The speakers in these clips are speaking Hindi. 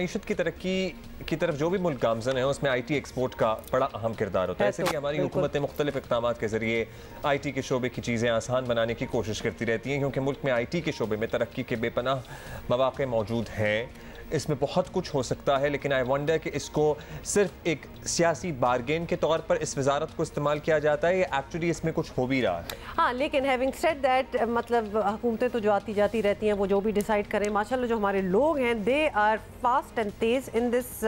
मीशत की तरक्की की तरफ जो भी मुल्क गामजन है उसमें IT एक्सपोर्ट का बड़ा अहम किरदार होता है। इसलिए हमारी हुकूमतें मुख्तलिफ इक़दाम के ज़रिए IT के शोबे की चीज़ें आसान बनाने की कोशिश करती रहती हैं, क्योंकि मुल्क में IT के शोबे में तरक्की के बेपनाह मौक़े मौजूद हैं। इसमें बहुत कुछ हो सकता है, लेकिन आई वंडर कि इसको सिर्फ एक सियासी बारगेन के तौर पर इस वजारत को इस्तेमाल किया जाता है या एक्चुअली इसमें कुछ हो भी रहा है। हाँ, लेकिन हैविंग सेड दैट मतलब हुकूमतें तो जो आती जाती रहती हैं, वो जो भी डिसाइड करें, माशाल्लाह जो हमारे लोग हैं दे आर फास्ट एंड तेज इन दिस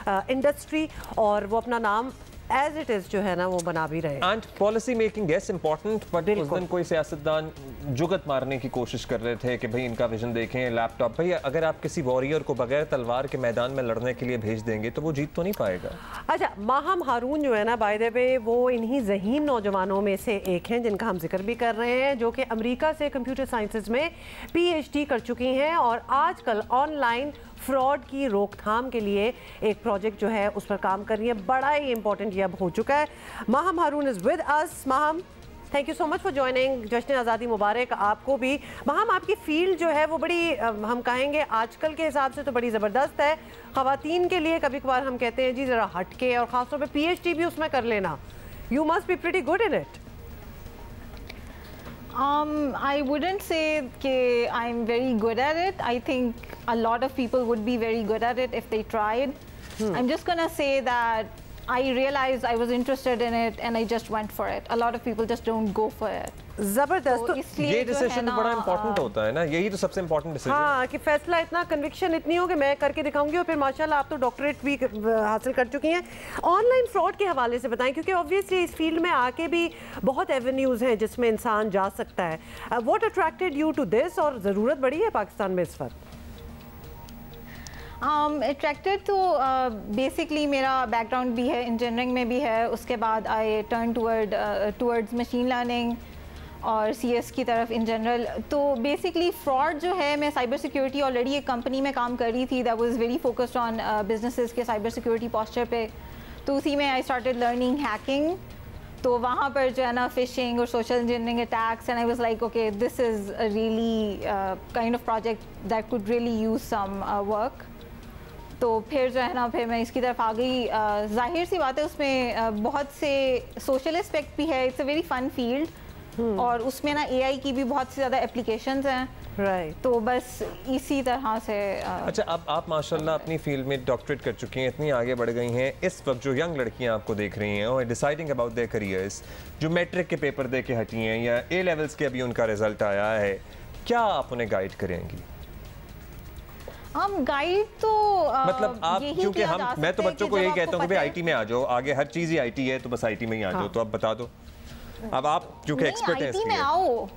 इंडस्ट्री और वो अपना नाम एज इट इज़ जो है ना वो बना भी रहे। And policy making yes important, but उस दिन कोई सियासतदान जुगत मारने की कोशिश कर रहे थे कि भाई इनका विजन देखें, लैपटॉप भाई अगर आप किसी वॉरियर को बगैर तलवार के मैदान में लड़ने के लिए भेज देंगे तो वो जीत तो नहीं पाएगा। अच्छा, माहम हारून जो है ना बाय द वे वो इन्हीं ज़हीन नौजवानों में से एक हैं जिनका हम जिक्र भी कर रहे हैं, जो कि अमेरिका से कंप्यूटर साइंसेज में PhD कर चुकी हैं और आजकल ऑनलाइन फ्रॉड की रोकथाम के लिए एक प्रोजेक्ट जो है उस पर काम कर रही है। बड़ा ही इंपॉर्टेंट ये अब हो चुका है। Maham Haroon is with us. Maham, thank you so much for joining. जश्न आज़ादी मुबारक आपको भी। माहम, आपकी फील्ड जो है वो बड़ी हम कहेंगे आजकल के हिसाब से तो बड़ी ज़बरदस्त है। ख़वातीन के लिए कभी कभार हम कहते हैं जी ज़रा हटके, और ख़ासतौर पर PhD भी उसमें कर लेना। You must be pretty good in it. I wouldn't say that I'm very good at it. I think a lot of people would be very good at it if they tried. I'm just gonna say that I realized I was interested in it and I just went for it. A lot of people just don't go for it. ज़बरदस्त। तो ये डिसीजन बड़ा इंपॉर्टेंट होता है ना, यही तो सबसे इंपॉर्टेंट डिसीजन। हाँ, कि फैसला इतना कन्विक्शन इतनी हो कि मैं करके दिखाऊंगी, और फिर माशाल्लाह आप तो डॉक्टरेट भी हासिल कर चुकी हैं। ऑनलाइन फ्रॉड के हवाले से बताएं, क्योंकि ऑब्वियसली इस फील्ड में आके भी बहुत एवेन्यूज़ हैं जिसमें इंसान जा सकता है। What attracted you to this, और ज़रूरत बड़ी है पाकिस्तान में इस वक्त? अट्रैक्टेड तो बेसिकली मेरा बैकग्राउंड भी है, इंजीनियरिंग में भी है। उसके बाद I turn towards machine learning और CS की तरफ इन जनरल। तो बेसिकली फ्रॉड जो है, मैं साइबर सिक्योरिटी ऑलरेडी एक कंपनी में काम कर रही थी that was very focused on businesses के साइबर सिक्योरिटी पोस्चर पे। तो उसी में आई स्टार्टेड लर्निंग हैकिंग। तो वहाँ पर जो है ना फिशिंग और social engineering attacks, and I was like okay this is a really kind of project that could really use some work. तो फिर जो है ना फिर मैं इसकी तरफ आ गई। जाहिर सी बात है उसमें बहुत से सोशल एस्पेक्ट भी है। It's a very fun field और उसमें ना AI की भी बहुत सी ज़्यादा एप्लीकेशंस हैं। राइट। तो बस इसी तरह से अच्छा, अब आप माशाल्लाह अपनी फील्ड में डॉक्टरेट कर चुकी हैं, इतनी आगे बढ़ गई हैं। इस वक्त जो यंग लड़कियां आपको देख रही हैं और डिसाइडिंग अबाउट देयर करियर्स, जो मैट्रिक के पेपर दे के हटी हैं या A लेवल्स के अभी उनका रिजल्ट आया है, क्या आप उन्हें गाइड करेंगी? हम गाइड तो मतलब आप, क्योंकि मैं तो बच्चों को यही कहता हूँ कि भाई IT में आ जाओ, आगे हर चीज़ ही IT है, तो बस IT में ही आ जाओ। तो अब बता दो, अब आप क्योंकि एक्सपर्ट हैं IT में आओ।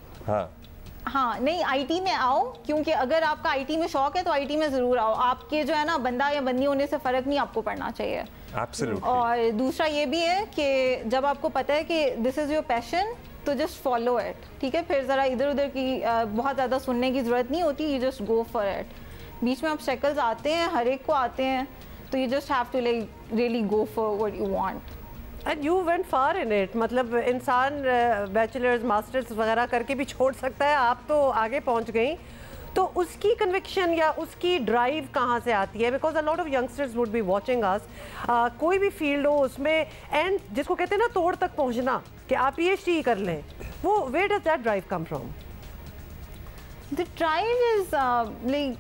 हाँ नहीं, IT में आओ, क्योंकि अगर आपका IT में शौक है तो IT में ज़रूर आओ। आपके जो है ना बंदा या बंदी होने से फ़र्क नहीं आपको पड़ना चाहिए। Absolutely। और दूसरा ये भी है कि जब आपको पता है कि दिस इज़ योर पैशन तो जस्ट फॉलो इट, ठीक है। फिर ज़रा इधर उधर की बहुत ज़्यादा सुनने की ज़रूरत नहीं होती। You just go for it. बीच में ऑब्स्टेकल्स आते हैं, हर एक को आते हैं, तो you just have to like really go for what you want. And you went far in it. मतलब इंसान बैचलर्स मास्टर्स वगैरह करके भी छोड़ सकता है, आप तो आगे पहुंच गई। तो उसकी कन्विक्शन या उसकी ड्राइव कहाँ से आती है? Because a lot of youngsters would be watching us. कोई भी फील्ड हो उसमें एंड जिसको कहते हैं ना तोड़ तक पहुँचना, कि आप PhD कर लें, वो where does that drive come from? The drive is like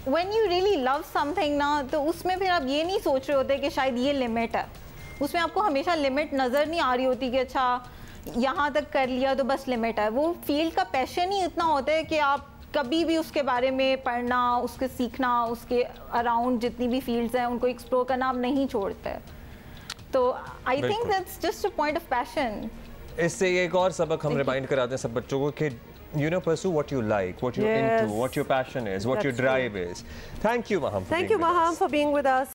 when you really love something ना, तो उसमें फिर आप ये नहीं सोच रहे होते कि शायद ये लिमिट है। उसमें आपको हमेशा लिमिट नज़र नहीं आ रही होती कि अच्छा यहाँ तक कर लिया तो बस लिमिट है। वो फील्ड का पैशन ही इतना होता है कि आप कभी भी उसके बारे में पढ़ना, उसके सीखना, उसके अराउंड जितनी भी फील्ड्स हैं उनको एक्सप्लोर करना आप नहीं छोड़ते। तो I think that's just a point of passion. इससे एक और सबक हम रिमाइंड कराते हैं सब बच्चों को कि pursue what you like, what you're into, what your passion is, what your drive is. Thank you, Maham. Thank you, Maham, for being with us.